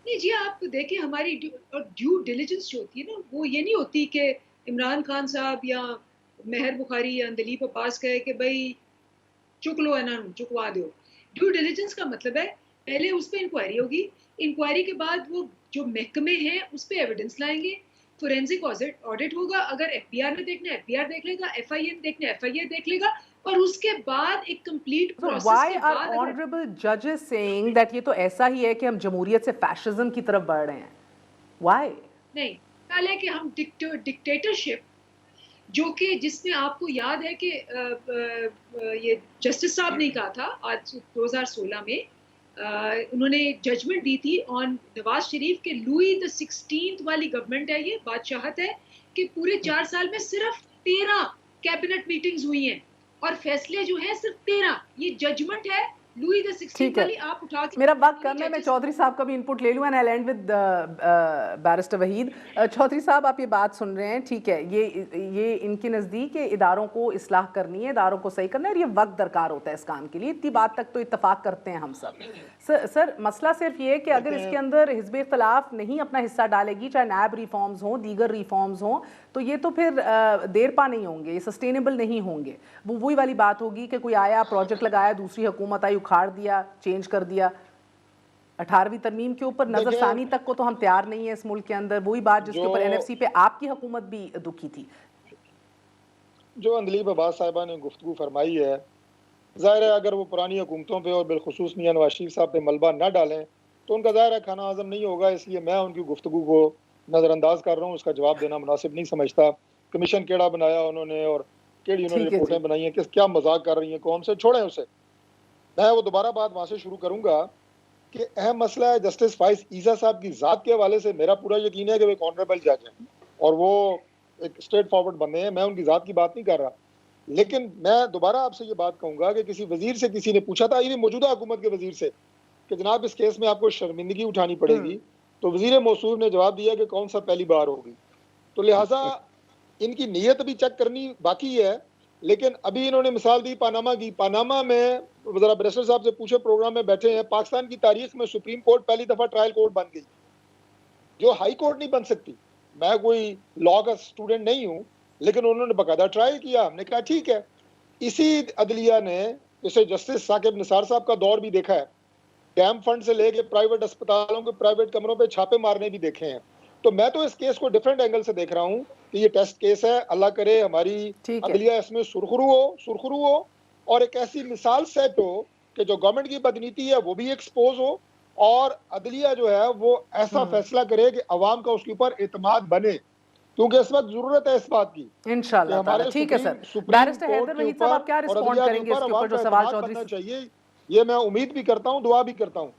नहीं जी, आप देखिए हमारी ड्यू डिलिजेंस जो होती है ना, वो ये नहीं होती कि इमरान खान साहब या मेहर बुखारी या अंदलीब अब्बास कहे कि भाई चुक लो, है ना, चुकवा दो। ड्यू डिलिजेंस का मतलब है पहले उस पर इंक्वायरी होगी, इंक्वायरी के बाद वो जो महकमे हैं उस पर एविडेंस लाएंगे, फोरेंसिक ऑडिट होगा, अगर एफबीआर ने देखना एफबीआर देख लेगा, एफआईए ने देखना एफआईए देख लेगा और उसके बाद एक कंप्लीट प्रोसेस के बाद। व्हाई आर ऑनरेबल जजेस सेइंग दैट ये तो ऐसा ही है कि हम जमहूरियत से फैशिज्म की तरफ बढ़ रहे हैं? व्हाई? नहीं, ख्याल है कि हम डिक्टेटरशिप, जो कि जिसमें आपको याद है कि ये जस्टिस साहब ने कहा था आज 2016 में, उन्होंने जजमेंट दी थी ऑन नवाज शरीफ के लुई द 16th वाली गवर्नमेंट है, ये बादशाहत है कि पूरे 4 साल में सिर्फ 13 कैबिनेट मीटिंग्स हुई हैं और फैसले जो हैं सिर्फ 13। ये जजमेंट है लुई द 16th वाली, आप उठा के। मेरा वक्त कम है, मैं चौधरी साहब का भी इनपुट ले लूँ and I end with barrister Waheed. Chaudhry साहब, आप ये बात सुन रहे हैं, ठीक है, ये इनके नज़दीक इदारों को इस्लाह करनी है, इदारों को सही करना है और ये वक्त दरकार होता है इस काम के लिए। इतनी बात तक तो इत्तफाक करते हैं हम सब। सर मसला सिर्फ ये है कि अगर इसके अंदर हिज़्ब इख्तिलाफ नहीं अपना हिस्सा डालेगी, चाहे नैब रिफॉर्म्स हों, दीगर रिफॉर्म्स हों, तो ये तो फिर देर पा नहीं होंगे, ये सस्टेनेबल नहीं होंगे। वो वही वाली बात होगी कि कोई आया, प्रोजेक्ट लगाया, दूसरी हुकूमत आई, उखाड़ दिया, चेंज कर दिया। 18वीं तरमीम के ऊपर नजरसानी तक को तो हम तैयार नहीं है इस मुल्क के अंदर। वही बात जिसके ऊपर एनएफसी पे आपकी हुकूमत भी दुखी थी। जो अंदलीब अब्बास साहिबा ने गुफ्तगू फरमाई है, ज़ाहिर है अगर वो पुरानी हुकूमतों पे और बिलखुसूस मियां नवाज शरीफ साहब पे मलबा न डालें तो उनका ज़ाहिर है खाना हज़म नहीं होगा। इसलिए मैं उनकी गुफ्तगू को नज़रअंदाज कर रहा हूँ, उसका जवाब देना मुनासिब नहीं समझता। कमीशन केड़ा बनाया उन्होंने और केड़ी उन्होंने रिपोर्टें बनाई हैं, किस क्या मजाक कर रही हैं कौम से, छोड़ें उसे। मैं वो दोबारा बात वहाँ से शुरू करूँगा कि अहम मसला है जस्टिस फाइज ईसा साहब की ज़ात के हवाले से मेरा पूरा यकीन है कि वो एक ऑनरेबल जज हैं और वो एक स्ट्रेट फॉरवर्ड बंदे हैं। मैं उनकी ज़ात की बात नहीं कर रहा, लेकिन मैं दोबारा आपसे ये बात कहूंगा कि किसी वजीर से किसी ने पूछा था, ये मौजूदा हुकूमत के वजीर से, कि जनाब इस केस में आपको शर्मिंदगी उठानी पड़ेगी, तो वजीर मौसूफ ने जवाब दिया कि कौन सा पहली बार होगी। तो लिहाजा इनकी नीयत भी चेक करनी बाकी है। लेकिन अभी इन्होंने मिसाल दी पानामा की। पानामा में जरा बैरिस्टर साहब से पूछे, प्रोग्राम में बैठे हैं, पाकिस्तान की तारीख में सुप्रीम कोर्ट पहली दफा ट्रायल कोर्ट बन गई, जो हाई कोर्ट नहीं बन सकती। मैं कोई लॉ का स्टूडेंट नहीं हूं, लेकिन उन्होंने बकायदा ट्रायल किया। हमने कहा ठीक है। इसी अदलिया ने जैसे जस्टिस साकिब निसार साहब का दौर भी देखा है, डैम फंड से लेके प्राइवेट अस्पतालों के प्राइवेट कमरों पे छापे मारने भी देखे हैं। तो मैं तो इस केस को डिफरेंट एंगल से देख रहा हूं कि ये टेस्ट केस है। अल्लाह करे हमारी अदलिया इसमें सुरखरू हो और एक ऐसी मिसाल सेट हो कि जो गवर्नमेंट की बदनीति है वो भी एक्सपोज हो, और अदलिया जो है वो ऐसा फैसला करे कि अवाम का उसके ऊपर एतमाद बने, क्योंकि इस वक्त जरूरत है इस बात की। इंशाल्लाह ताला। ठीक है सर। बैरिस्टर हैदर वहीद साहब, आप क्या रिस्पॉन्ड करेंगे इसके ऊपर जो सवाल चौधरी से चाहिए? ये मैं उम्मीद भी करता हूँ, दुआ भी करता हूँ।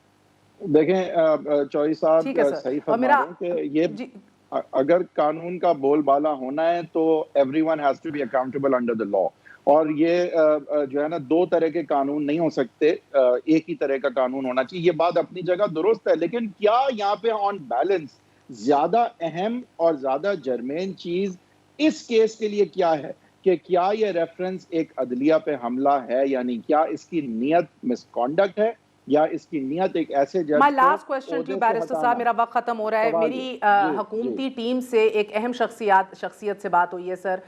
देखें चौधरी साहब सही फरमा रहे हैं कि ये अगर कानून का बोलबाला होना है तो everyone has to be accountable under the law, और ये जो है ना, दो तरह के कानून नहीं हो सकते, एक ही तरह का कानून होना चाहिए। ये बात अपनी जगह दुरुस्त है, लेकिन क्या यहाँ पे ऑन बैलेंस ज्यादा अहम और ज्यादा जर्मेन चीज इस केस के लिए क्या है कि क्या ये रेफरेंस एक अदलिया पे हमला है, यानी क्या इसकी नीयत मिसकॉन्डक्ट है या इसकी नियत एक ऐसे जज। My last question to barrister साहब, मेरा वक्त खत्म हो रहा है। मेरी हुकूमती टीम से एक अहम शख्सियत से बात हुई है सर।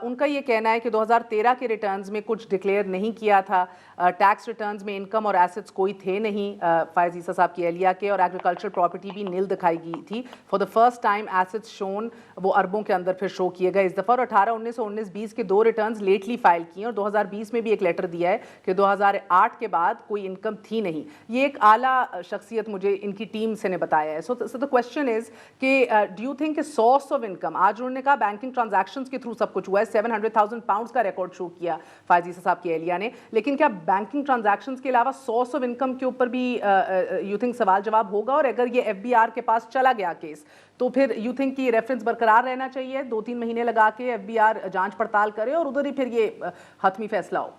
उनका ये कहना है कि 2013 के रिटर्न्स में कुछ डिक्लेयर नहीं किया था, टैक्स रिटर्न्स में इनकम और एसेट्स कोई थे नहीं फायज ईसा साहब की एहलिया के, और एग्रीकल्चर प्रॉपर्टी भी नील दिखाई गई थी। For the first time assets shown वो अरबों के अंदर फिर शो किए गए इस दफ़ा, और 18, 19 और 19-20 के 2 रिटर्न्स लेटली फाइल किए, और 2020 में भी एक लेटर दिया है कि 2008 के बाद कोई इनकम थी नहीं। ये एक आला शख्सियत मुझे इनकी टीम से ने बताया है। सो द क्वेश्चन इज कि do you think source of income, आज उन्होंने कहा बैंकिंग ट्रांजैक्शंस के थ्रू सब कुछ हुआ है, 700,000 पाउंड्स का रिकॉर्ड शो किया फायज ईसा साहब की एहलिया ने, लेकिन क्या बैंकिंग ट्रांजैक्शंस के अलावा सोर्स ऑफ इनकम के ऊपर भी यू थिंक सवाल जवाब होगा? और अगर ये FBI के पास चला गया केस, तो फिर यू थिंक कि रेफरेंस बरकरार रहना चाहिए, 2-3 महीने लगा के FBI जांच पड़ताल करे और उधर ही फिर ये हतमी फैसला हो?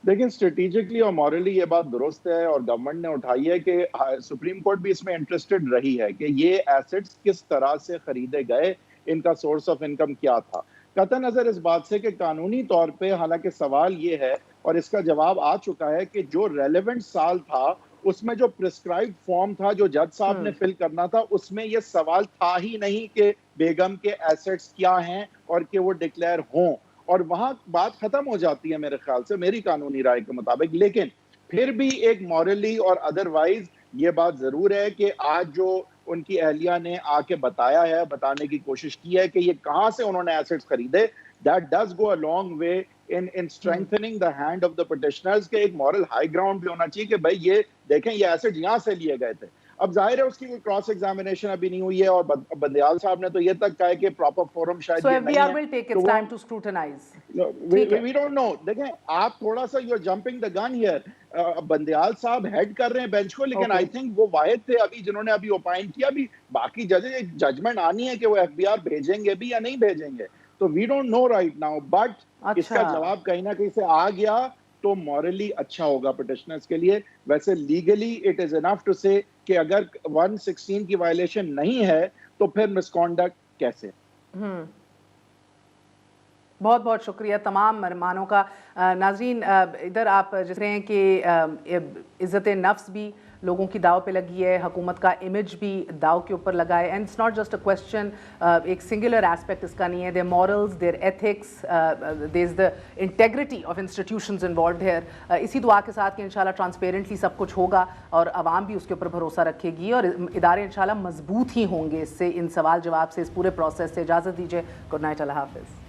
लेकिन स्ट्रेटेजिकली और मॉरली ये बात दुरुस्त है और गवर्नमेंट ने उठाई है कि सुप्रीम कोर्ट भी इसमें इंटरेस्टेड रही है कि ये एसेट्स किस तरह से खरीदे गए, इनका सोर्स ऑफ इनकम क्या था। कतई नजर इस बात से कि कानूनी तौर पे हालांकि सवाल ये है और इसका जवाब आ चुका है कि जो रेलेवेंट साल था उसमें जो प्रिस्क्राइब फॉर्म था जो जज साहब ने फिल करना था, उसमें ये सवाल था ही नहीं कि बेगम के एसेट्स क्या हैं और कि वो डिक्लेयर हों, और वहां बात खत्म हो जाती है मेरे ख्याल से, मेरी कानूनी राय के मुताबिक। लेकिन फिर भी एक मॉरली और अदरवाइज ये बात जरूर है कि आज जो उनकी अहलिया ने आके बताया है, बताने की कोशिश की है कि ये कहां से उन्होंने एसेट्स खरीदे, that does go a long way in strengthening the hand of the petitioners के एक मॉरल हाई ग्राउंड भी होना चाहिए कि भाई ये देखें ये एसेट्स यहां से लिए गए थे। अब जाहिर है उसकी कोई क्रॉस एग्जामिनेशन अभी नहीं हुई है, और बंदयाल साहब ने तो ये तक कहा है कि प्रॉपर फोरम शायद so ये नहीं है। will take its time to scrutinize. We don't know। देखें आप थोड़ा सा you're jumping the gun here। Bandial साहब हेड कर रहे हैं बेंच को, लेकिन आई थिंक वो वाहिद थे अभी जिन्होंने अभी ओपाइन किया। अभी बाकी जजेस एक जजमेंट आनी है कि वो FBI भेजेंगे भी या नहीं भेजेंगे, तो we don't know right now. But इसका जवाब कहीं ना कहीं से आ गया तो मॉरली अच्छा होगा पिटिशनर्स के लिए। वैसे legally it is enough to say कि अगर 116 की वायलेशन नहीं है तो फिर मिसकॉन्डक्ट कैसे। बहुत बहुत शुक्रिया तमाम मेहमानों का। नाजरीन, इधर आप जिस रहे हैं कि इज़्ज़त नफ्स भी लोगों की दाव पे लगी है, हुकूमत का इमेज भी दाव के ऊपर लगा है, and it's not just a question, एक सिंगुलर एस्पेक्ट इसका नहीं है। There morals, there ethics, there is the integrity of institutions involved here. इसी दुआ के साथ कि इंशाल्लाह ट्रांसपेरेंटली सब कुछ होगा और आवाम भी उसके ऊपर भरोसा रखेगी और इदारे इंशाल्लाह मजबूत ही होंगे इससे, इन सवाल जवाब से, इस पूरे प्रोसेस से। इजाज़त दीजिए, गुड नाइट, अल्लाह हाफिज़।